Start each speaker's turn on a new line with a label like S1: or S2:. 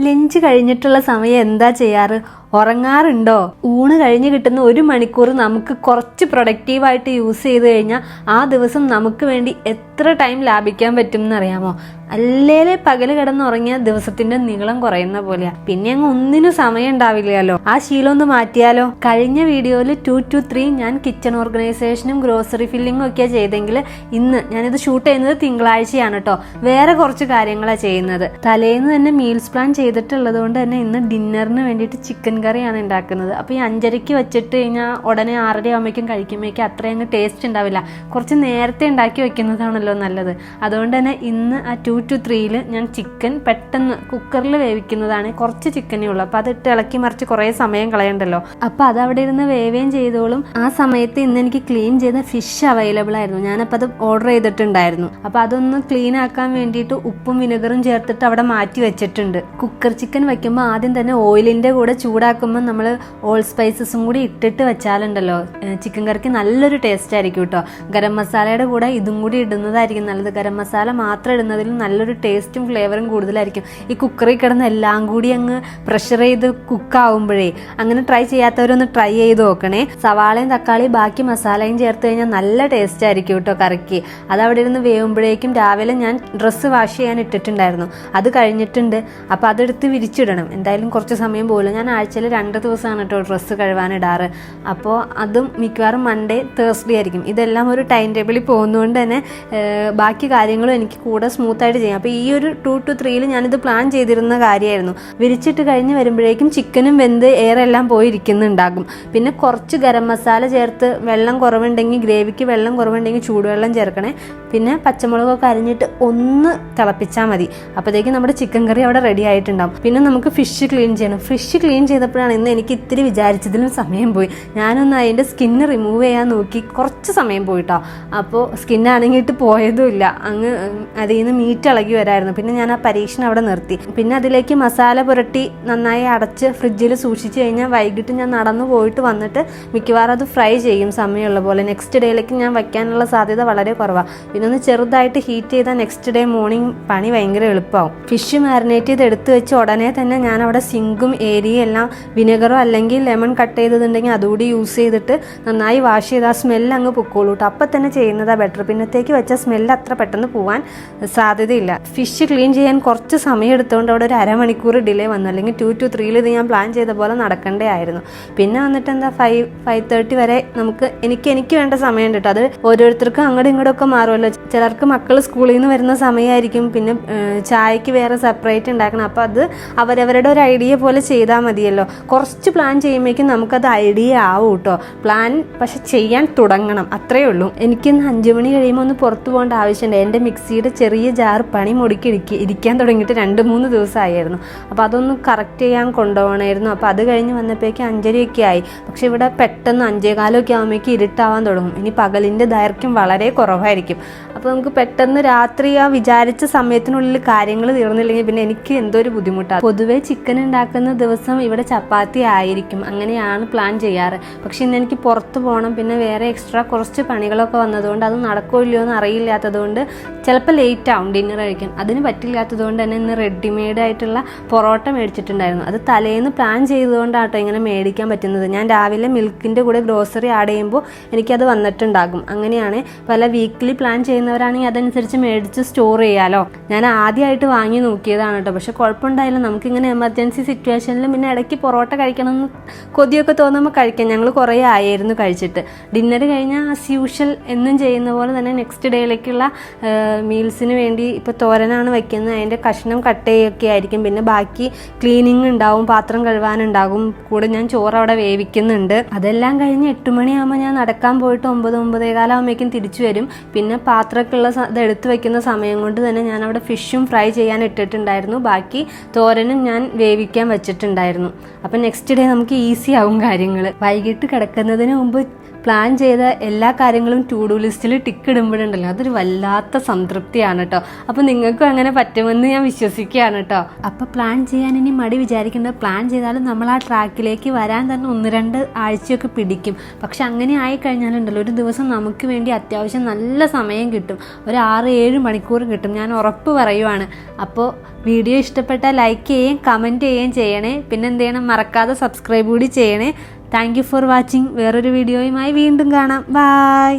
S1: Lunch കഴിഞ്ഞിട്ടുള്ള സമയം എന്താ ചെയ്യാറ്? ഉറങ്ങാറുണ്ടോ? ഊണ് കഴിഞ്ഞ് കിട്ടുന്ന 1 മണിക്കൂർ നമുക്ക് കുറച്ച് പ്രൊഡക്റ്റീവായിട്ട് യൂസ് ചെയ്ത് കഴിഞ്ഞാൽ ആ ദിവസം നമുക്ക് വേണ്ടി എത്ര ടൈം ലാഭിക്കാൻ പറ്റും എന്നറിയാമോ? അല്ലേലെ പകല് കിടന്നുറങ്ങിയ ദിവസത്തിന്റെ നീളം കുറയുന്ന പോലെയാ. പിന്നെ അങ്ങ് ഒന്നിനും സമയം ഉണ്ടാവില്ലല്ലോ. ആ ശീലം ഒന്ന് മാറ്റിയാലോ? കഴിഞ്ഞ വീഡിയോയിൽ 2 to 3 ഞാൻ കിച്ചൺ ഓർഗനൈസേഷനും ഗ്രോസറി ഫില്ലിങ്ങും ഒക്കെയാ ചെയ്തെങ്കിൽ ഇന്ന് ഞാനിത് ഷൂട്ട് ചെയ്യുന്നത് തിങ്കളാഴ്ചയാണ് കേട്ടോ. വേറെ കുറച്ച് കാര്യങ്ങളാണ് ചെയ്യുന്നത്. തലേന്ന് തന്നെ മീൽസ് പ്ലാൻ ചെയ്തിട്ടുള്ളത് കൊണ്ട് തന്നെ ഇന്ന് ഡിന്നറിന് വേണ്ടിയിട്ട് ചിക്കൻ കറിയാണ് ഉണ്ടാക്കുന്നത്. അപ്പോൾ ഈ 5:30 വെച്ചിട്ട് കഴിഞ്ഞാൽ ഉടനെ 6:30 ആകുമ്പോഴേക്കും കഴിക്കുമ്പോഴേക്കും അത്രയും അങ്ങ് ടേസ്റ്റ് ഉണ്ടാവില്ല. കുറച്ച് നേരത്തെ ഉണ്ടാക്കി വെക്കുന്നതാണല്ലോ നല്ലത്. അതുകൊണ്ട് തന്നെ ഇന്ന് ആ 2 to 3 ഞാൻ ചിക്കൻ പെട്ടെന്ന് കുക്കറിൽ വേവിക്കുന്നതാണ്. കുറച്ച് ചിക്കനേ ഉള്ളൂ. അപ്പോൾ അതിട്ട് ഇളക്കി മറിച്ച് കുറേ സമയം കളയണ്ടല്ലോ. അപ്പോൾ അത് അവിടെ ഇരുന്ന് വേവേം ചെയ്തോളും. ആ സമയത്ത് ഇന്ന് എനിക്ക് ക്ലീൻ ചെയ്ത ഫിഷ് അവൈലബിൾ ആയിരുന്നു. ഞാനപ്പോൾ അത് ഓർഡർ ചെയ്തിട്ടുണ്ടായിരുന്നു. അപ്പോൾ അതൊന്ന് ക്ലീൻ ആക്കാൻ വേണ്ടിയിട്ട് ഉപ്പും വിനെഗറും ചേർത്തിട്ട് അവിടെ മാറ്റി വെച്ചിട്ടുണ്ട്. കുക്കർ ചിക്കൻ വെക്കുമ്പോൾ ആദ്യം തന്നെ ഓയിലിൻ്റെ കൂടെ ചൂടാക്കുമ്പോൾ നമ്മൾ ഓൾ സ്പൈസസും കൂടി ഇട്ടിട്ട് വെച്ചാലുണ്ടല്ലോ ചിക്കൻ കറിക്ക് നല്ലൊരു ടേസ്റ്റ് ആയിരിക്കും കേട്ടോ. ഗരം മസാലയുടെ കൂടെ ഇതും കൂടി ഇടുന്നതായിരിക്കും നല്ലത്. ഗരം മസാല മാത്രം ഇടുന്നതിൽ നല്ലൊരു ടേസ്റ്റും ഫ്ലേവറും കൂടുതലായിരിക്കും. ഈ കുക്കറിൽ കിടന്ന് എല്ലാം കൂടി അങ്ങ് പ്രഷർ ചെയ്ത് കുക്കാവുമ്പോഴേ അങ്ങനെ ട്രൈ ചെയ്യാത്തവരൊന്ന് ട്രൈ ചെയ്ത് നോക്കണേ. സവാളയും തക്കാളിയും ബാക്കി മസാലയും ചേർത്ത് കഴിഞ്ഞാൽ നല്ല ടേസ്റ്റ് ആയിരിക്കും കേട്ടോ കറിക്ക്. അതവിടെ ഇരുന്ന് വേവുമ്പോഴേക്കും രാവിലെ ഞാൻ ഡ്രസ്സ് വാഷ് ചെയ്യാൻ ഇട്ടിട്ടുണ്ടായിരുന്നു. അത് കഴിഞ്ഞിട്ടുണ്ട്. അപ്പോൾ അതെടുത്ത് വിരിച്ചിടണം. എന്തായാലും കുറച്ച് സമയം പോലും. ഞാൻ ആഴ്ചയിൽ 2 ദിവസമാണ് കേട്ടോ ഡ്രസ്സ് കഴുകാനിടാറ്. അപ്പോൾ അതും മിക്കവാറും മൺഡേ തേഴ്സ്ഡേ ആയിരിക്കും. ഇതെല്ലാം ഒരു ടൈം ടേബിളിൽ പോകുന്നതുകൊണ്ട് തന്നെ ബാക്കി കാര്യങ്ങളും എനിക്ക് കൂടെ സ്മൂത്തായിട്ട് ചെയ്യാം. അപ്പോൾ ഈ ഒരു 2 to 3 ഞാനിത് പ്ലാൻ ചെയ്തിരുന്ന കാര്യമായിരുന്നു. വിരിച്ചിട്ട് കഴിഞ്ഞ് വരുമ്പോഴേക്കും ചിക്കനും വെന്ത് എയറെല്ലാം പോയിരിക്കുന്നുണ്ടാകും. പിന്നെ കുറച്ച് ഗരം മസാല ചേർത്ത് വെള്ളം കുറവുണ്ടെങ്കിൽ ഗ്രേവിക്ക് വെള്ളം കുറവുണ്ടെങ്കിൽ ചൂടുവെള്ളം ചേർക്കണേ. പിന്നെ പച്ചമുളകൊക്കെ അരിഞ്ഞിട്ട് ഒന്ന് തിളപ്പിച്ചാൽ മതി. അപ്പോഴത്തേക്കും നമ്മുടെ ചിക്കൻ കറി അവിടെ റെഡി ആയിട്ടുണ്ടാകും. പിന്നെ നമുക്ക് ഫിഷ് ക്ലീൻ ചെയ്യണം. ഫിഷ് ക്ലീൻ ചെയ്തപ്പോഴാണ് ഇന്ന് എനിക്ക് ഇത്തിരി വിചാരിച്ചതിലും സമയം പോയി. ഞാനൊന്ന് അതിൻ്റെ സ്കിന്ന് റിമൂവ് ചെയ്യാൻ നോക്കി. കുറച്ച് സമയം പോയിട്ടോ. അപ്പോൾ സ്കിന്നാണെങ്കിട്ട് പോയതുമില്ല. അങ്ങ് അതിൽ നിന്ന് മീറ്റ് ഇളകി വരായിരുന്നു. പിന്നെ ഞാൻ ആ പരീക്ഷണം അവിടെ നിർത്തി. പിന്നെ അതിലേക്ക് മസാല പുരട്ടി നന്നായി അടച്ച് ഫ്രിഡ്ജിൽ സൂക്ഷിച്ച് കഴിഞ്ഞാൽ വൈകിട്ട് ഞാൻ നടന്നു പോയിട്ട് വന്നിട്ട് മിക്കവാറും അത് ഫ്രൈ ചെയ്യും സമയമുള്ള പോലെ. നെക്സ്റ്റ് ഡേയിലേക്ക് ഞാൻ വയ്ക്കാനുള്ള സാധ്യത വളരെ കുറവാണ്. പിന്നെ ഒന്ന് ചെറുതായിട്ട് ഹീറ്റ് ചെയ്താൽ നെക്സ്റ്റ് ഡേ മോർണിംഗ് പണി ഭയങ്കര എളുപ്പമാവും. ഫിഷ് മാരിനേറ്റ് ചെയ്ത് എടുത്ത് വെച്ച് ഉടനെ തന്നെ ഞാൻ അവിടെ സിങ്കും ഏരിയയും എല്ലാം വിനെഗറോ അല്ലെങ്കിൽ ലെമൺ കട്ട് ചെയ്തതുണ്ടെങ്കിൽ അതുകൂടി യൂസ് ചെയ്തിട്ട് നന്നായി വാഷ് ചെയ്ത് ആ സ്മെല്ല് അങ്ങ് പൊക്കോളൂ കേട്ടോ. അപ്പം തന്നെ ചെയ്യുന്നതാണ് ബെറ്റർ. പിന്നത്തേക്ക് വെച്ച സ്മെല്ല് അത്ര പെട്ടെന്ന് പോകാൻ സാധ്യതയില്ല. ഫിഷ് ക്ലീൻ ചെയ്യാൻ കുറച്ച് സമയം എടുത്തുകൊണ്ട് അവിടെ ഒരു അരമണിക്കൂർ ഡിലേ വന്നു. അല്ലെങ്കിൽ 2 to 3 ഇത് ഞാൻ പ്ലാൻ ചെയ്ത പോലെ നടക്കണ്ടേ ആയിരുന്നു. പിന്നെ വന്നിട്ട് എന്താ 5:30 വരെ എനിക്ക് വേണ്ട സമയം ഉണ്ട് കേട്ടോ. അത് ഓരോരുത്തർക്കും അങ്ങോട്ടും ഇങ്ങോട്ടും ഒക്കെ മാറുമല്ലോ. ചിലർക്ക് മക്കൾ സ്കൂളിൽ നിന്ന് വരുന്ന സമയമായിരിക്കും. പിന്നെ ചായക്ക് വേറെ സെപ്പറേറ്റ് ഉണ്ടാക്കണം. അപ്പോൾ അത് അവരവരുടെ ഒരു ഐഡിയ പോലെ ചെയ്താൽ മതിയല്ലോ. കുറച്ച് പ്ലാൻ ചെയ്യുമ്പോഴേക്കും നമുക്കത് ഐഡിയ ആവും കേട്ടോ. പ്ലാൻ പക്ഷെ ചെയ്യാൻ തുടങ്ങണം, അത്രയേ ഉള്ളൂ. എനിക്കിന്ന് 5 മണി കഴിയുമ്പോൾ ഒന്ന് പുറത്ത് പോകേണ്ട ആവശ്യമുണ്ട്. എൻ്റെ മിക്സിയുടെ ചെറിയ ജാർ പണി മുടുക്കി ഇരിക്കാൻ തുടങ്ങിയിട്ട് 2-3 ദിവസമായിരുന്നു. അപ്പോൾ അതൊന്ന് കറക്റ്റ് ചെയ്യാൻ കൊണ്ടുപോകണമായിരുന്നു. അപ്പോൾ അത് കഴിഞ്ഞ് വന്നപ്പോഴേക്കും 5:30 ആയി. പക്ഷെ ഇവിടെ പെട്ടെന്ന് 5:15 ആകുമ്പോഴേക്കും ഇരുട്ടാവാൻ തുടങ്ങും. ഇനി പകലിൻ്റെ ദൈർഘ്യം വളരെ കുറവായിരിക്കും. അപ്പോൾ നമുക്ക് പെട്ടെന്ന് രാത്രി ആ വിചാരിച്ച സമയത്തിനുള്ളിൽ കാര്യങ്ങൾ തീർന്നില്ലെങ്കിൽ പിന്നെ എനിക്ക് എന്തോ ഒരു ബുദ്ധിമുട്ടാണ്. പൊതുവേ ചിക്കൻ ഉണ്ടാക്കുന്ന ദിവസം ഇവിടെ ചപ്പാത്തി ആയിരിക്കും. അങ്ങനെയാണ് പ്ലാൻ ചെയ്യാറ്. പക്ഷെ ഇന്ന് എനിക്ക് പുറത്ത് പോകണം. പിന്നെ വേറെ എക്സ്ട്രാ കുറച്ച് പണികളൊക്കെ വന്നതുകൊണ്ട് അത് നടക്കോ ഇല്ലയോ എന്ന് അറിയില്ലാത്തതുകൊണ്ട് ചിലപ്പോൾ ലേറ്റ് ആവും ഡിന്നർ കഴിക്കാൻ. അതിന് പറ്റില്ലാത്തതുകൊണ്ട് തന്നെ ഇന്ന് റെഡിമെയ്ഡ് ആയിട്ടുള്ള പൊറോട്ട മേടിച്ചിട്ടുണ്ടായിരുന്നു. അത് തലേന്ന് പ്ലാൻ ചെയ്തുകൊണ്ടാട്ടോ ഇങ്ങനെ മേടിക്കാൻ പറ്റുന്നത്. ഞാൻ രാവിലെ മിൽക്കിൻ്റെ കൂടെ ഗ്രോസറി ആഡ് ചെയ്യുമ്പോൾ എനിക്കത് വന്നിട്ടുണ്ടാകും. അങ്ങനെയാണ്. പല വീക്കിലി പ്ലാൻ ചെയ്യുന്നവരാണെങ്കിൽ അതനുസരിച്ച് മേടിച്ച് സ്റ്റോർ ചെയ്യാമല്ലോ. ഞാൻ ആദ്യമായിട്ട് വാങ്ങി നോക്കിയതാണ് കേട്ടോ. പക്ഷെ കുഴപ്പമുണ്ടായില്ല. നമുക്കിങ്ങനെ എമർജൻസി സിറ്റുവേഷനിൽ പിന്നെ ഇടയ്ക്ക് പൊറോട്ട കഴിക്കണമെന്ന് കൊതിയൊക്കെ തോന്നുമ്പോൾ കഴിക്കാം. ഞങ്ങൾ കുറേ ആയിരുന്നു കഴിച്ചിട്ട്. ഡിന്നർ കഴിഞ്ഞാൽ ആസ് യൂഷ്വൽ എന്നും ചെയ്യുന്ന പോലെ തന്നെ നെക്സ്റ്റ് ഡേയിലേക്കുള്ള മീൽസിന് വേണ്ടി ഇപ്പോൾ തോരനാണ് വയ്ക്കുന്നത്. അതിൻ്റെ കഷ്ണം കട്ട് ചെയ്യുകയൊക്കെ ആയിരിക്കും. പിന്നെ ബാക്കി ക്ലീനിങ് ഉണ്ടാവും, പാത്രം കഴുകാനുണ്ടാകും. കൂടെ ഞാൻ ചോറ് അവിടെ വേവിക്കുന്നുണ്ട്. അതെല്ലാം കഴിഞ്ഞ് 8 മണിയാകുമ്പോൾ ഞാൻ നടക്കാൻ പോയിട്ട് 9-9:15 ആകുമ്പോഴേക്കും തിരിച്ചു വരും. പിന്നെ പാത്രമൊക്കെ ഉള്ള ഇത് എടുത്ത് വയ്ക്കുന്ന സമയം കൊണ്ട് തന്നെ ഞാൻ അവിടെ ഫിഷും ഫ്രൈ ചെയ്യാൻ ഇട്ടിട്ടുണ്ടായിരുന്നു. ബാക്കി തോരനും ഞാൻ വേവിക്കാൻ വെച്ചിട്ടുണ്ടായിരുന്നു. അപ്പം നെക്സ്റ്റ് ഡേ നമുക്ക് ഈസി ആവും കാര്യങ്ങൾ. വൈകിട്ട് കിടക്കുന്നതിന് മുമ്പ് പ്ലാൻ ചെയ്ത എല്ലാ കാര്യങ്ങളും ടു ഡു ലിസ്റ്റിൽ ടിക്ക് ഇടുമ്പോഴുണ്ടല്ലോ അതൊരു വല്ലാത്ത സംതൃപ്തിയാണ് കേട്ടോ. അപ്പോൾ നിങ്ങൾക്കും അങ്ങനെ പറ്റുമെന്ന് ഞാൻ വിശ്വസിക്കുകയാണ് കേട്ടോ. അപ്പോൾ പ്ലാൻ ചെയ്യാൻ ഇനി മടി വിചാരിക്കേണ്ടത്, പ്ലാൻ ചെയ്താലും നമ്മൾ ആ ട്രാക്കിലേക്ക് വരാൻ തന്നെ 1-2 ആഴ്ചയൊക്കെ പിടിക്കും. പക്ഷെ അങ്ങനെ ആയിക്കഴിഞ്ഞാലുണ്ടല്ലോ ഒരു ദിവസം നമുക്ക് വേണ്ടി അത്യാവശ്യം നല്ല സമയം കിട്ടും, ഒരു 6-7 മണിക്കൂർ കിട്ടും, ഞാൻ ഉറപ്പ് പറയുവാണ്. അപ്പോൾ വീഡിയോ ഇഷ്ടപ്പെട്ടാൽ ലൈക്ക് ചെയ്യുകയും കമൻറ്റ് ചെയ്യുകയും ചെയ്യണേ. പിന്നെ എന്ത് ചെയ്യണം, മറക്കാതെ സബ്സ്ക്രൈബ് കൂടി ചെയ്യണേ. Thank you for watching. വേറൊരു വീഡിയോയുമായി വീണ്ടും കാണാം. ബൈ.